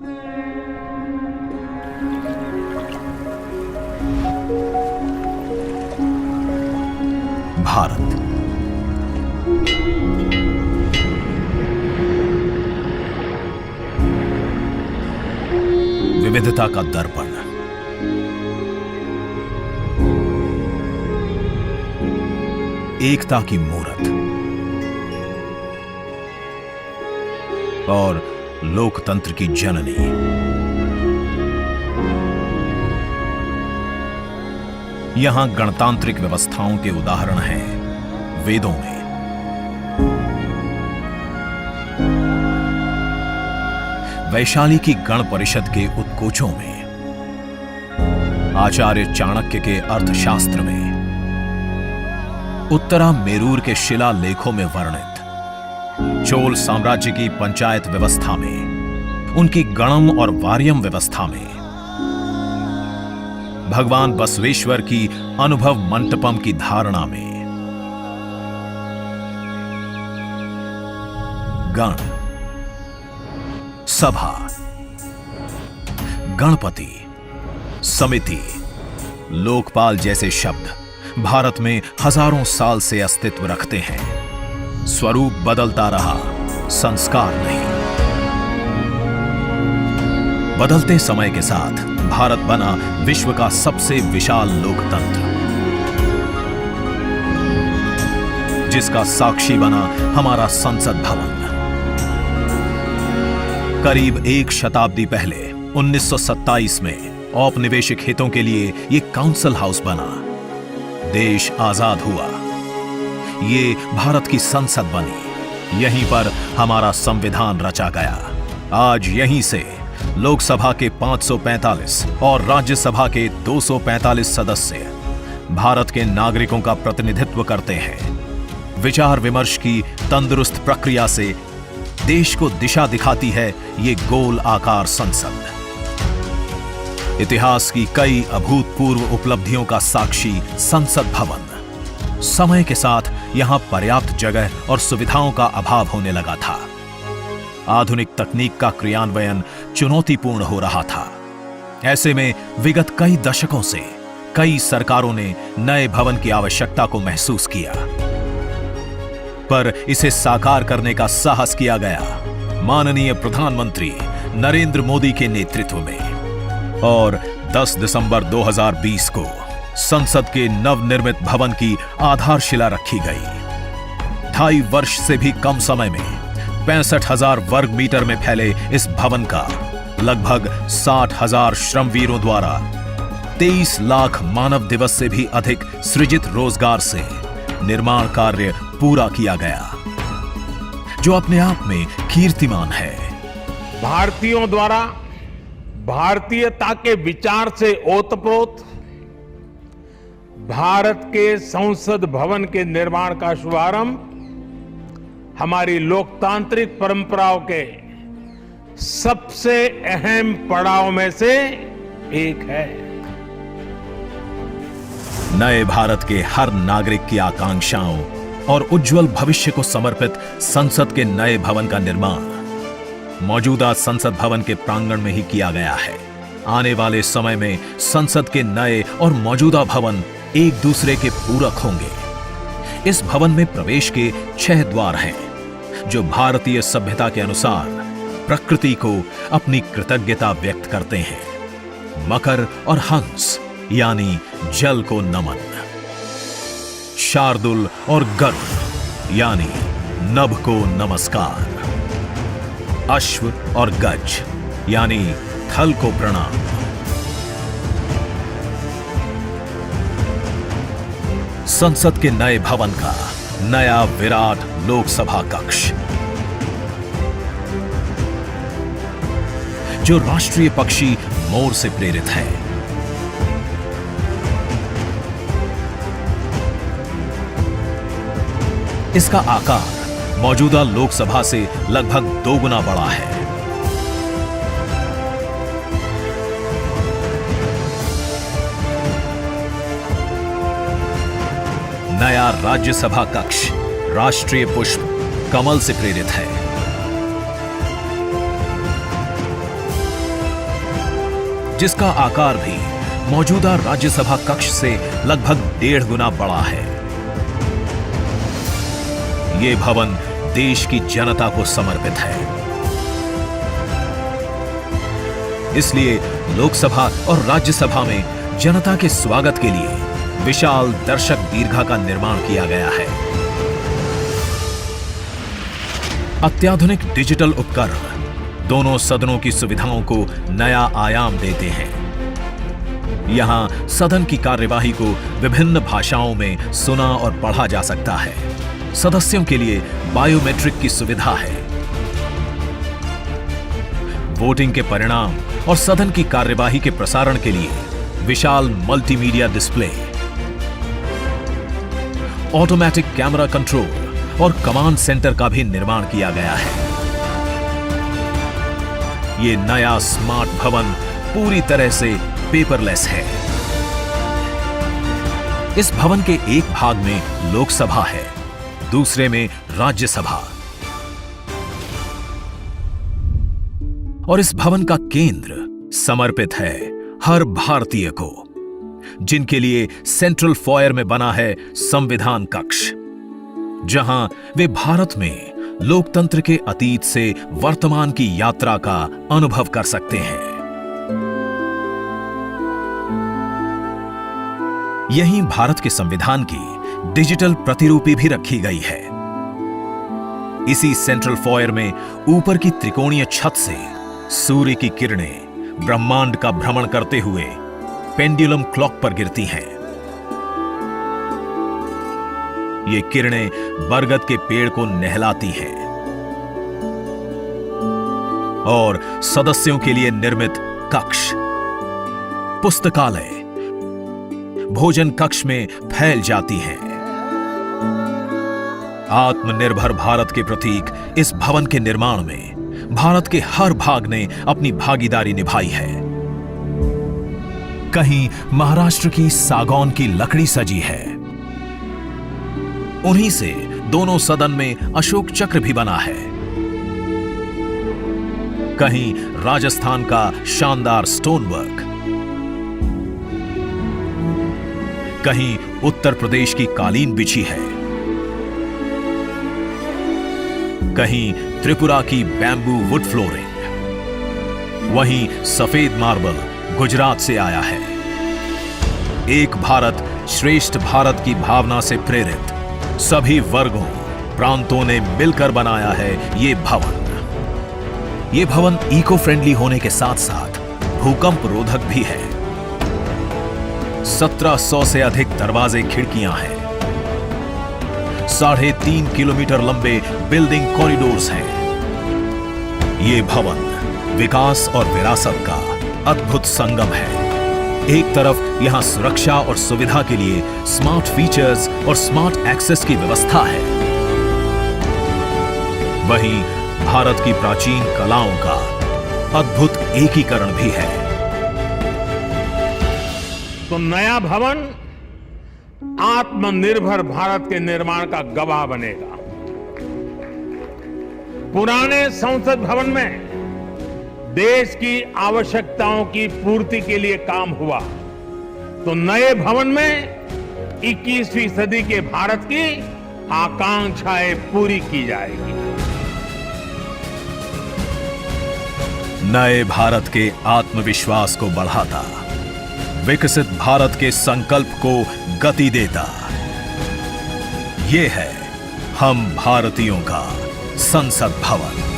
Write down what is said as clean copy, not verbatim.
भारत विविधता का दर्पण, एकता की मूरत और लोकतंत्र की जननी। यहां गणतांत्रिक व्यवस्थाओं के उदाहरण हैं वेदों में, वैशाली की गण परिषद के उत्कोचों में, आचार्य चाणक्य के अर्थशास्त्र में, उत्तरा मेरूर के शिलालेखों में वर्णित चोल साम्राज्य की पंचायत व्यवस्था में, उनकी गणम और वार्यम व्यवस्था में, भगवान बसवेश्वर की अनुभव मंटपम की धारणा में। गण, सभा, गणपति, समिति, लोकपाल जैसे शब्द भारत में हजारों साल से अस्तित्व रखते हैं। स्वरूप बदलता रहा, संस्कार नहीं। बदलते समय के साथ भारत बना विश्व का सबसे विशाल लोकतंत्र, जिसका साक्षी बना हमारा संसद भवन। करीब एक शताब्दी पहले 1927 में औपनिवेशिक हितों के लिए यह काउंसिल हाउस बना। देश आजाद हुआ, ये भारत की संसद बनी। यहीं पर हमारा संविधान रचा गया। आज यहीं से लोकसभा के 545 और राज्यसभा के 245 सदस्य भारत के नागरिकों का प्रतिनिधित्व करते हैं। विचार विमर्श की तंदुरुस्त प्रक्रिया से देश को दिशा दिखाती है ये गोल आकार संसद। इतिहास की कई अभूतपूर्व उपलब्धियों का साक्षी संसद भवन। समय के साथ यहां पर्याप्त जगह और सुविधाओं का अभाव होने लगा था। आधुनिक तकनीक का क्रियान्वयन चुनौतीपूर्ण हो रहा था। ऐसे में विगत कई दशकों से कई सरकारों ने नए भवन की आवश्यकता को महसूस किया, पर इसे साकार करने का साहस किया गया माननीय प्रधानमंत्री नरेंद्र मोदी के नेतृत्व में। और 10 दिसंबर 2020 को संसद के नवनिर्मित भवन की आधारशिला रखी गई। 2.5 वर्ष से भी कम समय में 65,000 वर्ग मीटर में फैले इस भवन का लगभग 60,000 श्रमवीरों द्वारा 23 लाख मानव दिवस से भी अधिक सृजित रोजगार से निर्माण कार्य पूरा किया गया, जो अपने आप में कीर्तिमान है। भारतीयों द्वारा भारतीयता के विचार से ओतप्रोत भारत के संसद भवन के निर्माण का शुभारंभ हमारी लोकतांत्रिक परंपराओं के सबसे अहम पड़ाव में से एक है। नए भारत के हर नागरिक की आकांक्षाओं और उज्जवल भविष्य को समर्पित संसद के नए भवन का निर्माण मौजूदा संसद भवन के प्रांगण में ही किया गया है। आने वाले समय में संसद के नए और मौजूदा भवन एक दूसरे के पूरक होंगे। इस भवन में प्रवेश के 6 द्वार हैं, जो भारतीय सभ्यता के अनुसार प्रकृति को अपनी कृतज्ञता व्यक्त करते हैं। मकर और हंस यानी जल को नमन, शार्दुल और गरुड़ यानी नभ को नमस्कार, अश्व और गज यानी थल को प्रणाम। संसद के नए भवन का नया विराट लोकसभा कक्ष, जो राष्ट्रीय पक्षी मोर से प्रेरित है। इसका आकार मौजूदा लोकसभा से लगभग 2 गुना बड़ा है। नया राज्यसभा कक्ष राष्ट्रीय पुष्प कमल से प्रेरित है। जिसका आकार भी मौजूदा राज्यसभा कक्ष से लगभग 1.5 गुना बड़ा है। ये भवन देश की जनता को समर्पित है। इसलिए लोकसभा और राज्यसभा में जनता के स्वागत के लिए विशाल दर्शक दीर्घा का निर्माण किया गया है। अत्याधुनिक डिजिटल उपकरण दोनों सदनों की सुविधाओं को नया आयाम देते हैं। यहां सदन की कार्यवाही को विभिन्न भाषाओं में सुना और पढ़ा जा सकता है। सदस्यों के लिए बायोमेट्रिक की सुविधा है। वोटिंग के परिणाम और सदन की कार्यवाही के प्रसारण के लिए विशाल multimedia display, automatic camera control और कमांड सेंटर का भी निर्माण किया गया है। ये नया स्मार्ट भवन पूरी तरह से पेपरलेस है। इस भवन के एक भाग में लोकसभा है, दूसरे में राज्यसभा। और इस भवन का केंद्र समर्पित है हर भारतीय को, जिनके लिए सेंट्रल फॉयर में बना है संविधान कक्ष, जहां वे भारत में लोकतंत्र के अतीत से वर्तमान की यात्रा का अनुभव कर सकते हैं। यहीं भारत के संविधान की डिजिटल प्रतिरूपी भी रखी गई है। इसी सेंट्रल फॉयर में ऊपर की त्रिकोणीय छत से सूर्य की किरणें ब्रह्मांड का भ्रमण करते हुए पेंडुलम क्लॉक पर गिरती हैं। ये किरणें बरगद के पेड़ को नहलाती हैं और सदस्यों के लिए निर्मित कक्ष, पुस्तकालय, भोजन कक्ष में फैल जाती हैं। आत्मनिर्भर भारत के प्रतीक इस भवन के निर्माण में भारत के हर भाग ने अपनी भागीदारी निभाई है। कहीं महाराष्ट्र की सागौन की लकड़ी सजी है, उन्हीं से दोनों सदन में अशोक चक्र भी बना है। कहीं राजस्थान का शानदार स्टोन वर्क, कहीं उत्तर प्रदेश की कालीन बिछी है, कहीं त्रिपुरा की बैम्बू वुड फ्लोरिंग, वहीं सफेद मार्बल गुजरात से आया है। एक भारत श्रेष्ठ भारत की भावना से प्रेरित सभी वर्गों, प्रांतों ने मिलकर बनाया है ये भवन। ये भवन इको फ्रेंडली होने के साथ साथ भूकंप रोधक भी है। 1700 से अधिक दरवाजे, खिड़कियां हैं। 3.5 किलोमीटर लंबे बिल्डिंग कॉरिडोर्स हैं। ये भवन विकास और विरासत का अद्भुत संगम है। एक तरफ यहां सुरक्षा और सुविधा के लिए स्मार्ट फीचर्स और स्मार्ट एक्सेस की व्यवस्था है, वहीं भारत की प्राचीन कलाओं का अद्भुत एकीकरण भी है। तो नया भवन आत्मनिर्भर भारत के निर्माण का गवाह बनेगा। पुराने संसद भवन में देश की आवश्यकताओं की पूर्ति के लिए काम हुआ, तो नए भवन में 21वीं सदी के भारत की आकांक्षाएं पूरी की जाएगी। नए भारत के आत्मविश्वास को बढ़ाता, विकसित भारत के संकल्प को गति देता, ये है हम भारतीयों का संसद भवन।